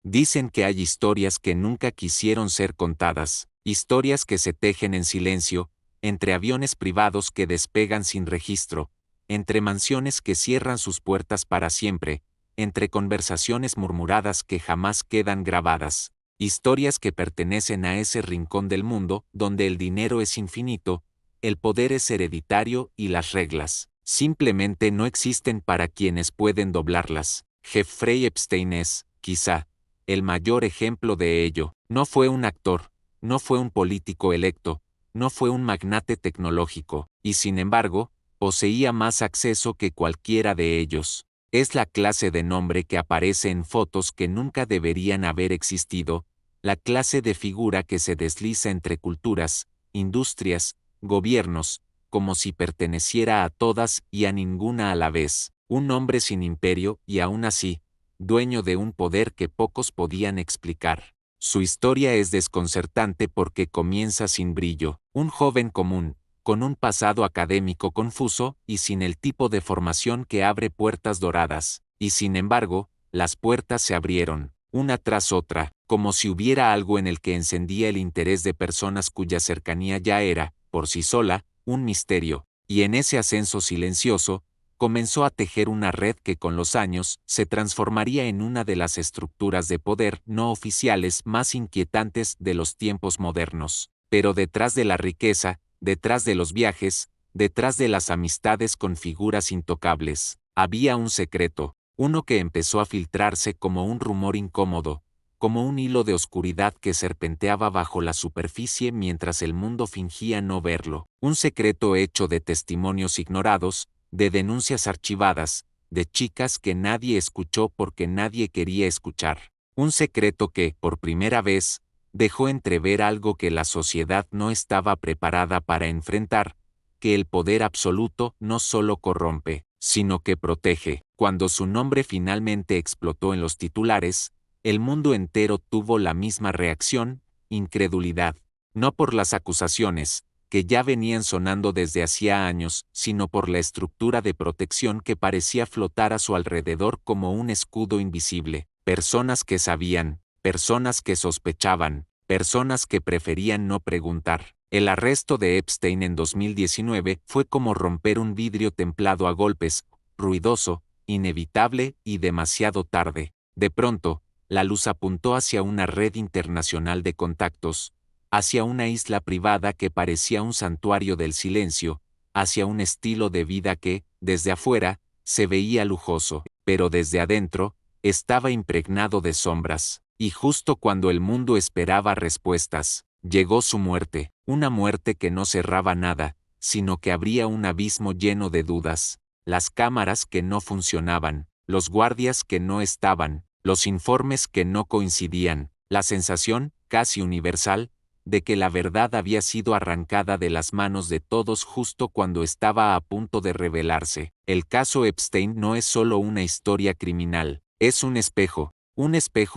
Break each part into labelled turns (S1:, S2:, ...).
S1: Dicen que hay historias que nunca quisieron ser contadas, historias que se tejen en silencio, entre aviones privados que despegan sin registro, entre mansiones que cierran sus puertas para siempre, entre conversaciones murmuradas que jamás quedan grabadas, historias que pertenecen a ese rincón del mundo donde el dinero es infinito, el poder es hereditario y las reglas simplemente no existen para quienes pueden doblarlas. Jeffrey Epstein es, quizá, el mayor ejemplo de ello. No fue un actor, no fue un político electo, no fue un magnate tecnológico, y sin embargo, poseía más acceso que cualquiera de ellos. Es la clase de nombre que aparece en fotos que nunca deberían haber existido, la clase de figura que se desliza entre culturas, industrias, gobiernos, como si perteneciera a todas y a ninguna a la vez, un hombre sin imperio y aún así, dueño de un poder que pocos podían explicar. Su historia es desconcertante porque comienza sin brillo, un joven común, con un pasado académico confuso y sin el tipo de formación que abre puertas doradas, y sin embargo, las puertas se abrieron, una tras otra, como si hubiera algo en el que encendía el interés de personas cuya cercanía ya era, por sí sola, un misterio, y en ese ascenso silencioso, comenzó a tejer una red que con los años se transformaría en una de las estructuras de poder no oficiales más inquietantes de los tiempos modernos. Pero detrás de la riqueza, detrás de los viajes, detrás de las amistades con figuras intocables, había un secreto, uno que empezó a filtrarse como un rumor incómodo, como un hilo de oscuridad que serpenteaba bajo la superficie mientras el mundo fingía no verlo, un secreto hecho de testimonios ignorados, de denuncias archivadas, de chicas que nadie escuchó porque nadie quería escuchar, un secreto que, por primera vez, dejó entrever algo que la sociedad no estaba preparada para enfrentar, que el poder absoluto no solo corrompe, sino que protege. Cuando su nombre finalmente explotó en los titulares, el mundo entero tuvo la misma reacción, incredulidad, no por las acusaciones, que ya venían sonando desde hacía años, sino por la estructura de protección que parecía flotar a su alrededor como un escudo invisible. Personas que sabían, personas que sospechaban, personas que preferían no preguntar. El arresto de Epstein en 2019 fue como romper un vidrio templado a golpes, ruidoso, inevitable y demasiado tarde. De pronto, la luz apuntó hacia una red internacional de contactos, hacia una isla privada que parecía un santuario del silencio, hacia un estilo de vida que, desde afuera, se veía lujoso, pero desde adentro, estaba impregnado de sombras. Y justo cuando el mundo esperaba respuestas, llegó su muerte, una muerte que no cerraba nada, sino que abría un abismo lleno de dudas, las cámaras que no funcionaban, los guardias que no estaban, los informes que no coincidían, la sensación, casi universal, de que la verdad había sido arrancada de las manos de todos justo cuando estaba a punto de revelarse. El caso Epstein no es solo una historia criminal, es un espejo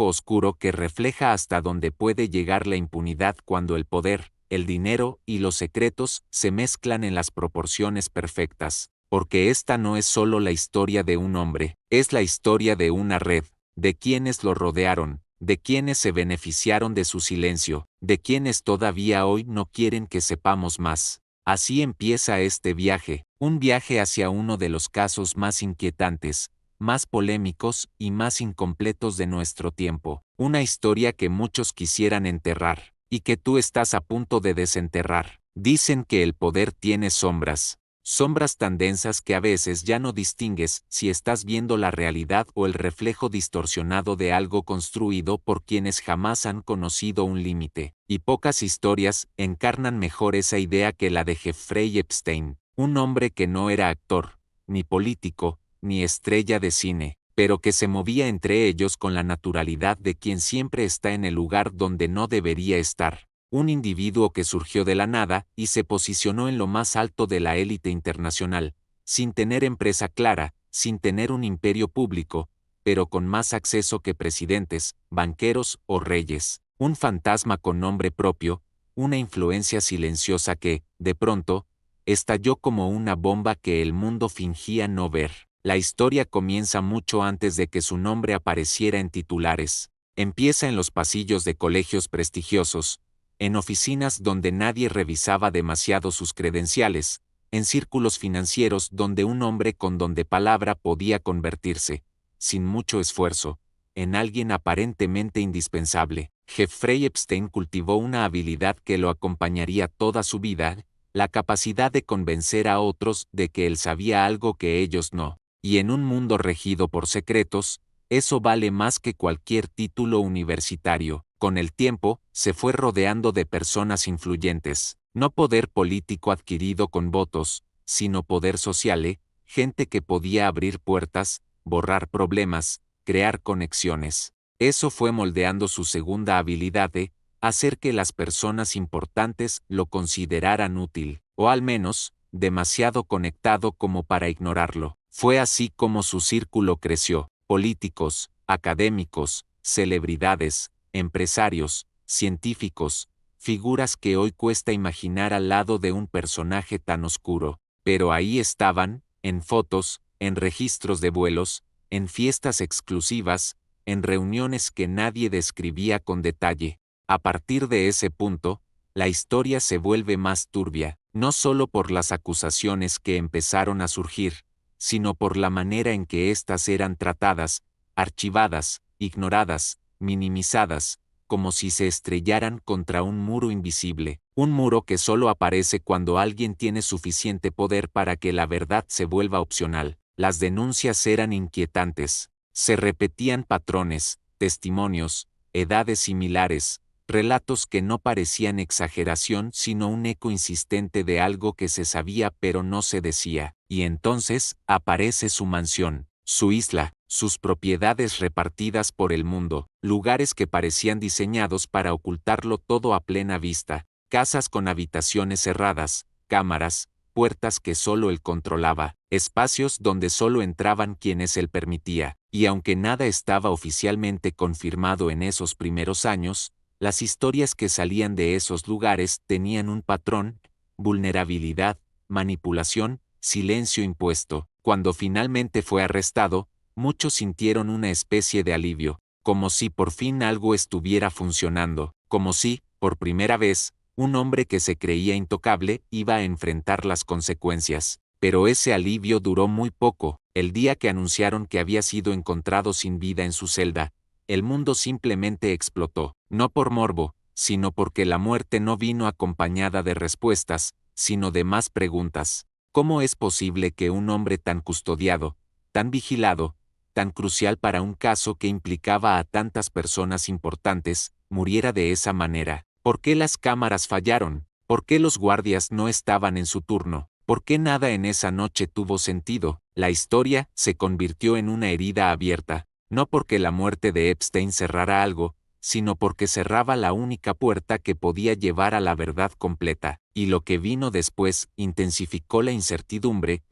S1: oscuro que refleja hasta dónde puede llegar la impunidad cuando el poder, el dinero y los secretos se mezclan en las proporciones perfectas, porque esta no es solo la historia de un hombre, es la historia de una red, de quienes lo rodearon, de quienes se beneficiaron de su silencio, de quienes todavía hoy no quieren que sepamos más. Así empieza este viaje, un viaje hacia uno de los casos más inquietantes, más polémicos y más incompletos de nuestro tiempo, una historia que muchos quisieran enterrar, y que tú estás a punto de desenterrar. Dicen que el poder tiene sombras, sombras tan densas que a veces ya no distingues si estás viendo la realidad o el reflejo distorsionado de algo construido por quienes jamás han conocido un límite, y pocas historias encarnan mejor esa idea que la de Jeffrey Epstein, un hombre que no era actor, ni político, ni estrella de cine, pero que se movía entre ellos con la naturalidad de quien siempre está en el lugar donde no debería estar. Un individuo que surgió de la nada y se posicionó en lo más alto de la élite internacional, sin tener empresa clara, sin tener un imperio público, pero con más acceso que presidentes, banqueros o reyes. Un fantasma con nombre propio, una influencia silenciosa que, de pronto, estalló como una bomba que el mundo fingía no ver. La historia comienza mucho antes de que su nombre apareciera en titulares. Empieza en los pasillos de colegios prestigiosos, en oficinas donde nadie revisaba demasiado sus credenciales, en círculos financieros donde un hombre con don de palabra podía convertirse, sin mucho esfuerzo, en alguien aparentemente indispensable. Jeffrey Epstein cultivó una habilidad que lo acompañaría toda su vida, la capacidad de convencer a otros de que él sabía algo que ellos no. Y en un mundo regido por secretos, eso vale más que cualquier título universitario. Con el tiempo, se fue rodeando de personas influyentes, no poder político adquirido con votos, sino poder social, gente que podía abrir puertas, borrar problemas, crear conexiones. Eso fue moldeando su segunda habilidad de hacer que las personas importantes lo consideraran útil, o al menos, demasiado conectado como para ignorarlo. Fue así como su círculo creció. Políticos, académicos, celebridades, empresarios, científicos, figuras que hoy cuesta imaginar al lado de un personaje tan oscuro, pero ahí estaban, en fotos, en registros de vuelos, en fiestas exclusivas, en reuniones que nadie describía con detalle. A partir de ese punto, la historia se vuelve más turbia, no solo por las acusaciones que empezaron a surgir, sino por la manera en que éstas eran tratadas, archivadas, ignoradas, minimizadas, como si se estrellaran contra un muro invisible, un muro que solo aparece cuando alguien tiene suficiente poder para que la verdad se vuelva opcional. Las denuncias eran inquietantes, se repetían patrones, testimonios, edades similares, relatos que no parecían exageración sino un eco insistente de algo que se sabía pero no se decía, y entonces aparece su mansión, su isla, sus propiedades repartidas por el mundo, lugares que parecían diseñados para ocultarlo todo a plena vista, casas con habitaciones cerradas, cámaras, puertas que solo él controlaba, espacios donde solo entraban quienes él permitía, y aunque nada estaba oficialmente confirmado en esos primeros años, las historias que salían de esos lugares tenían un patrón: vulnerabilidad, manipulación, silencio impuesto. Cuando finalmente fue arrestado, muchos sintieron una especie de alivio, como si por fin algo estuviera funcionando, como si, por primera vez, un hombre que se creía intocable iba a enfrentar las consecuencias. Pero ese alivio duró muy poco. El día que anunciaron que había sido encontrado sin vida en su celda, el mundo simplemente explotó, no por morbo, sino porque la muerte no vino acompañada de respuestas, sino de más preguntas. ¿Cómo es posible que un hombre tan custodiado, tan vigilado, tan crucial para un caso que implicaba a tantas personas importantes, muriera de esa manera? ¿Por qué las cámaras fallaron? ¿Por qué los guardias no estaban en su turno? ¿Por qué nada en esa noche tuvo sentido? La historia se convirtió en una herida abierta, no porque la muerte de Epstein cerrara algo, sino porque cerraba la única puerta que podía llevar a la verdad completa, y lo que vino después intensificó la incertidumbre: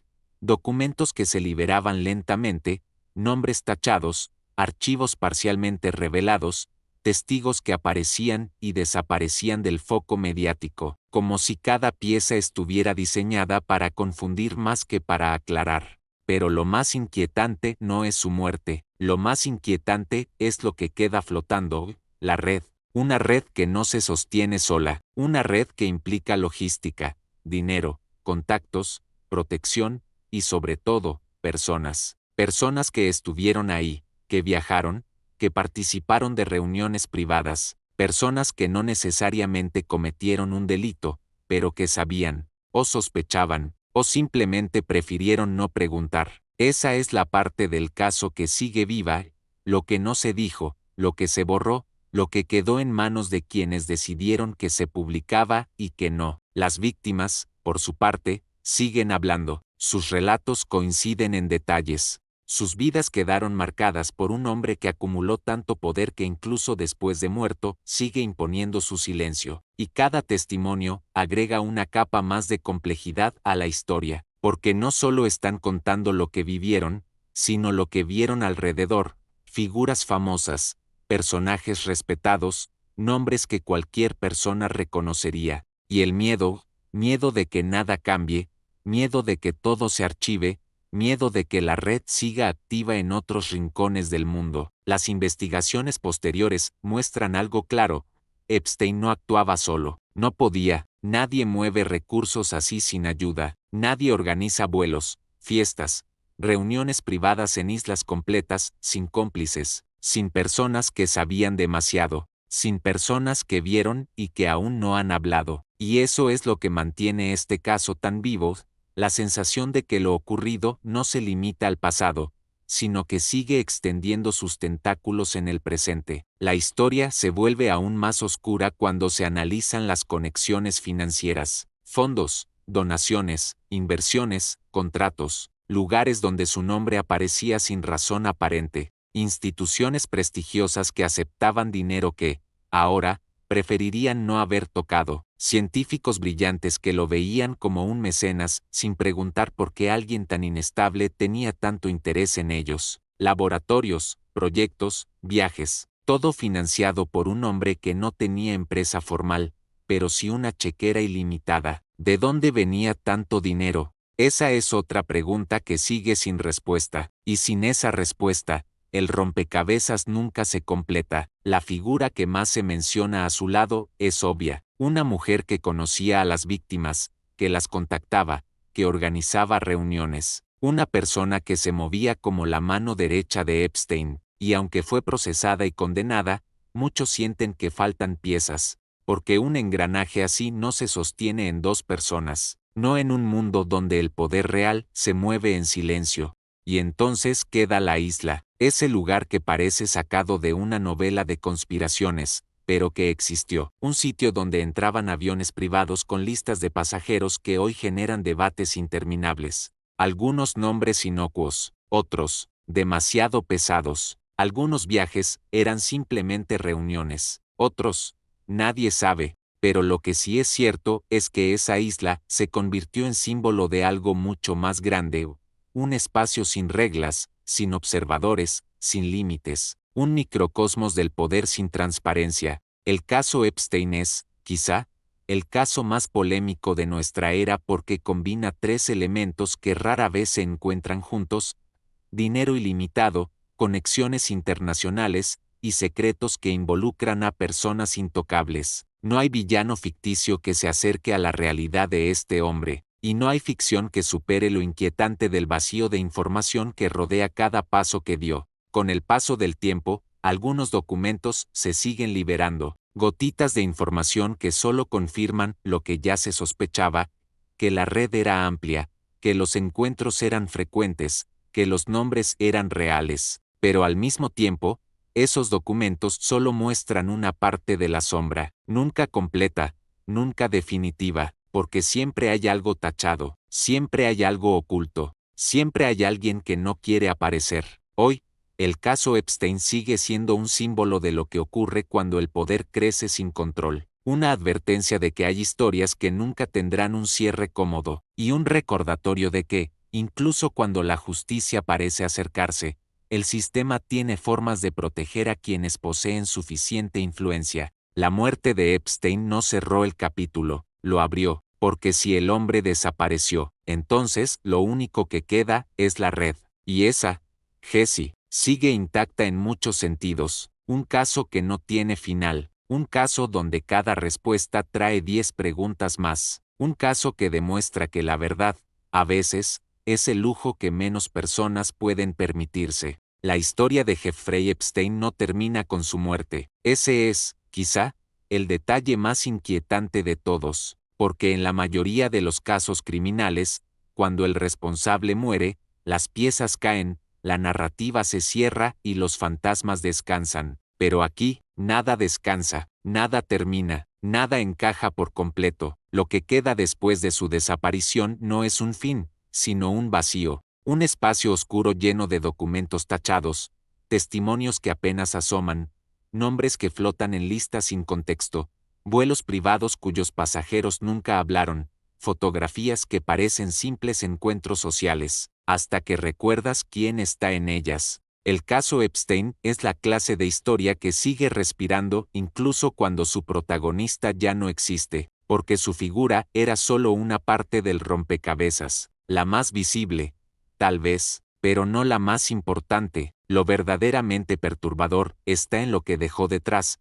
S1: documentos que se liberaban lentamente, nombres tachados, archivos parcialmente revelados, testigos que aparecían y desaparecían del foco mediático, como si cada pieza estuviera diseñada para confundir más que para aclarar. Pero lo más inquietante no es su muerte, lo más inquietante es lo que queda flotando: la red. Una red que no se sostiene sola, una red que implica logística, dinero, contactos, protección y sobre todo, personas. Personas que estuvieron ahí, que viajaron, que participaron de reuniones privadas, personas que no necesariamente cometieron un delito, pero que sabían, o sospechaban, o simplemente prefirieron no preguntar. Esa es la parte del caso que sigue viva, lo que no se dijo, lo que se borró, lo que quedó en manos de quienes decidieron que se publicaba y que no. Las víctimas, por su parte, siguen hablando, sus relatos coinciden en detalles. Sus vidas quedaron marcadas por un hombre que acumuló tanto poder que incluso después de muerto, sigue imponiendo su silencio, y cada testimonio agrega una capa más de complejidad a la historia, porque no solo están contando lo que vivieron, sino lo que vieron alrededor: figuras famosas, personajes respetados, nombres que cualquier persona reconocería, y el miedo de que nada cambie, miedo de que todo se archive, miedo de que la red siga activa en otros rincones del mundo. Las investigaciones posteriores muestran algo claro: Epstein no actuaba solo, no podía, nadie mueve recursos así sin ayuda, nadie organiza vuelos, fiestas, reuniones privadas en islas completas, sin cómplices, sin personas que sabían demasiado, sin personas que vieron y que aún no han hablado. Y eso es lo que mantiene este caso tan vivo, la sensación de que lo ocurrido no se limita al pasado, sino que sigue extendiendo sus tentáculos en el presente. La historia se vuelve aún más oscura cuando se analizan las conexiones financieras, fondos, donaciones, inversiones, contratos, lugares donde su nombre aparecía sin razón aparente, instituciones prestigiosas que aceptaban dinero que, ahora, preferirían no haber tocado, científicos brillantes que lo veían como un mecenas sin preguntar por qué alguien tan inestable tenía tanto interés en ellos, laboratorios, proyectos, viajes, todo financiado por un hombre que no tenía empresa formal, pero sí una chequera ilimitada. ¿De dónde venía tanto dinero? Esa es otra pregunta que sigue sin respuesta, y sin esa respuesta, el rompecabezas nunca se completa. La figura que más se menciona a su lado es obvia: una mujer que conocía a las víctimas, que las contactaba, que organizaba reuniones, una persona que se movía como la mano derecha de Epstein, y aunque fue procesada y condenada, muchos sienten que faltan piezas, porque un engranaje así no se sostiene en dos personas, no en un mundo donde el poder real se mueve en silencio. Y entonces queda la isla, ese lugar que parece sacado de una novela de conspiraciones, pero que existió, un sitio donde entraban aviones privados con listas de pasajeros que hoy generan debates interminables. Algunos nombres inocuos, otros, demasiado pesados. Algunos viajes eran simplemente reuniones, otros, nadie sabe, pero lo que sí es cierto es que esa isla se convirtió en símbolo de algo mucho más grande, un espacio sin reglas, sin observadores, sin límites, un microcosmos del poder sin transparencia. El caso Epstein es, quizá, el caso más polémico de nuestra era porque combina tres elementos que rara vez se encuentran juntos: dinero ilimitado, conexiones internacionales, y secretos que involucran a personas intocables. No hay villano ficticio que se acerque a la realidad de este hombre, y no hay ficción que supere lo inquietante del vacío de información que rodea cada paso que dio. Con el paso del tiempo, algunos documentos se siguen liberando, gotitas de información que solo confirman lo que ya se sospechaba: que la red era amplia, que los encuentros eran frecuentes, que los nombres eran reales, pero al mismo tiempo, esos documentos solo muestran una parte de la sombra, nunca completa, nunca definitiva, porque siempre hay algo tachado, siempre hay algo oculto, siempre hay alguien que no quiere aparecer. Hoy, el caso Epstein sigue siendo un símbolo de lo que ocurre cuando el poder crece sin control, una advertencia de que hay historias que nunca tendrán un cierre cómodo, y un recordatorio de que, incluso cuando la justicia parece acercarse, el sistema tiene formas de proteger a quienes poseen suficiente influencia. La muerte de Epstein no cerró el capítulo, lo abrió, porque si el hombre desapareció, entonces lo único que queda es la red. Y esa, Jesse, sigue intacta en muchos sentidos, un caso que no tiene final, un caso donde cada respuesta trae 10 preguntas más, un caso que demuestra que la verdad, a veces, es el lujo que menos personas pueden permitirse. La historia de Jeffrey Epstein no termina con su muerte. Ese es, quizá, el detalle más inquietante de todos, porque en la mayoría de los casos criminales, cuando el responsable muere, las piezas caen, la narrativa se cierra y los fantasmas descansan. Pero aquí, nada descansa, nada termina, nada encaja por completo. Lo que queda después de su desaparición no es un fin, sino un vacío, un espacio oscuro lleno de documentos tachados, testimonios que apenas asoman, nombres que flotan en listas sin contexto, vuelos privados cuyos pasajeros nunca hablaron, fotografías que parecen simples encuentros sociales, hasta que recuerdas quién está en ellas. El caso Epstein es la clase de historia que sigue respirando incluso cuando su protagonista ya no existe, porque su figura era solo una parte del rompecabezas, la más visible, tal vez, pero no la más importante. Lo verdaderamente perturbador está en lo que dejó detrás.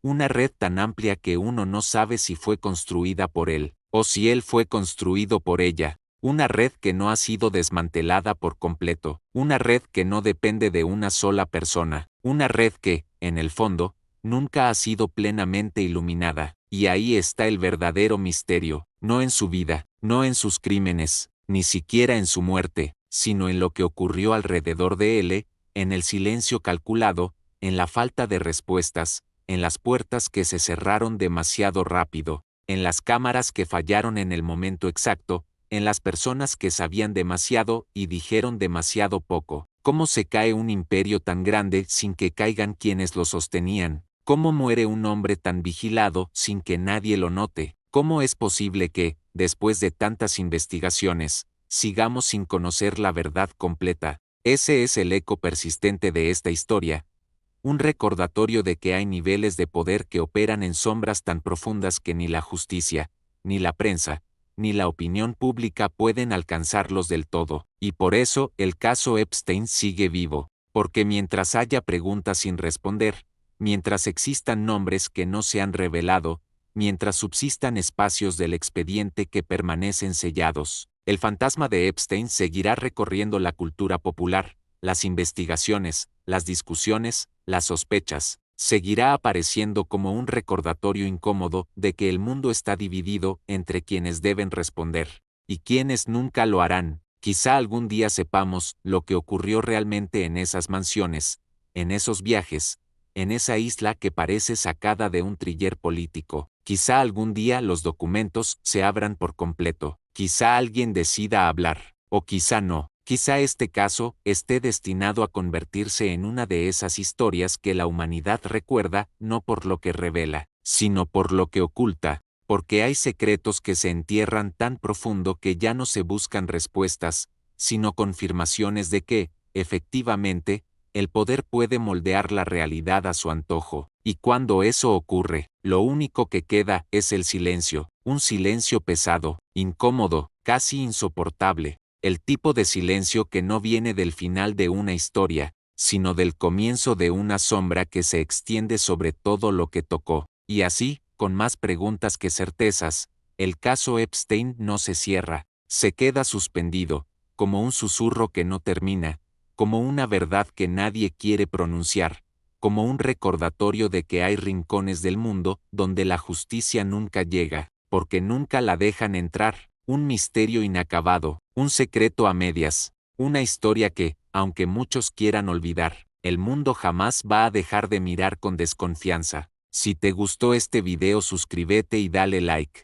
S1: Una red tan amplia que uno no sabe si fue construida por él, o si él fue construido por ella. Una red que no ha sido desmantelada por completo. Una red que no depende de una sola persona. Una red que, en el fondo, nunca ha sido plenamente iluminada. Y ahí está el verdadero misterio, no en su vida, no en sus crímenes, ni siquiera en su muerte, sino en lo que ocurrió alrededor de él, en el silencio calculado, en la falta de respuestas, en las puertas que se cerraron demasiado rápido, en las cámaras que fallaron en el momento exacto, en las personas que sabían demasiado y dijeron demasiado poco. ¿Cómo se cae un imperio tan grande sin que caigan quienes lo sostenían? ¿Cómo muere un hombre tan vigilado sin que nadie lo note? ¿Cómo es posible que, después de tantas investigaciones, sigamos sin conocer la verdad completa? Ese es el eco persistente de esta historia, un recordatorio de que hay niveles de poder que operan en sombras tan profundas que ni la justicia, ni la prensa, ni la opinión pública pueden alcanzarlos del todo, y por eso el caso Epstein sigue vivo, porque mientras haya preguntas sin responder, mientras existan nombres que no se han revelado, mientras subsistan espacios del expediente que permanecen sellados, el fantasma de Epstein seguirá recorriendo la cultura popular, las investigaciones, las discusiones, las sospechas, seguirá apareciendo como un recordatorio incómodo de que el mundo está dividido entre quienes deben responder y quienes nunca lo harán. Quizá algún día sepamos lo que ocurrió realmente en esas mansiones, en esos viajes, en esa isla que parece sacada de un thriller político. Quizá algún día los documentos se abran por completo. Quizá alguien decida hablar, o quizá no. Quizá este caso esté destinado a convertirse en una de esas historias que la humanidad recuerda no por lo que revela, sino por lo que oculta, porque hay secretos que se entierran tan profundo que ya no se buscan respuestas, sino confirmaciones de que, efectivamente, el poder puede moldear la realidad a su antojo. Y cuando eso ocurre, lo único que queda es el silencio, un silencio pesado, incómodo, casi insoportable. El tipo de silencio que no viene del final de una historia, sino del comienzo de una sombra que se extiende sobre todo lo que tocó. Y así, con más preguntas que certezas, el caso Epstein no se cierra, se queda suspendido, como un susurro que no termina, como una verdad que nadie quiere pronunciar, como un recordatorio de que hay rincones del mundo donde la justicia nunca llega, porque nunca la dejan entrar. Un misterio inacabado, un secreto a medias, una historia que, aunque muchos quieran olvidar, el mundo jamás va a dejar de mirar con desconfianza. Si te gustó este video, suscríbete y dale like.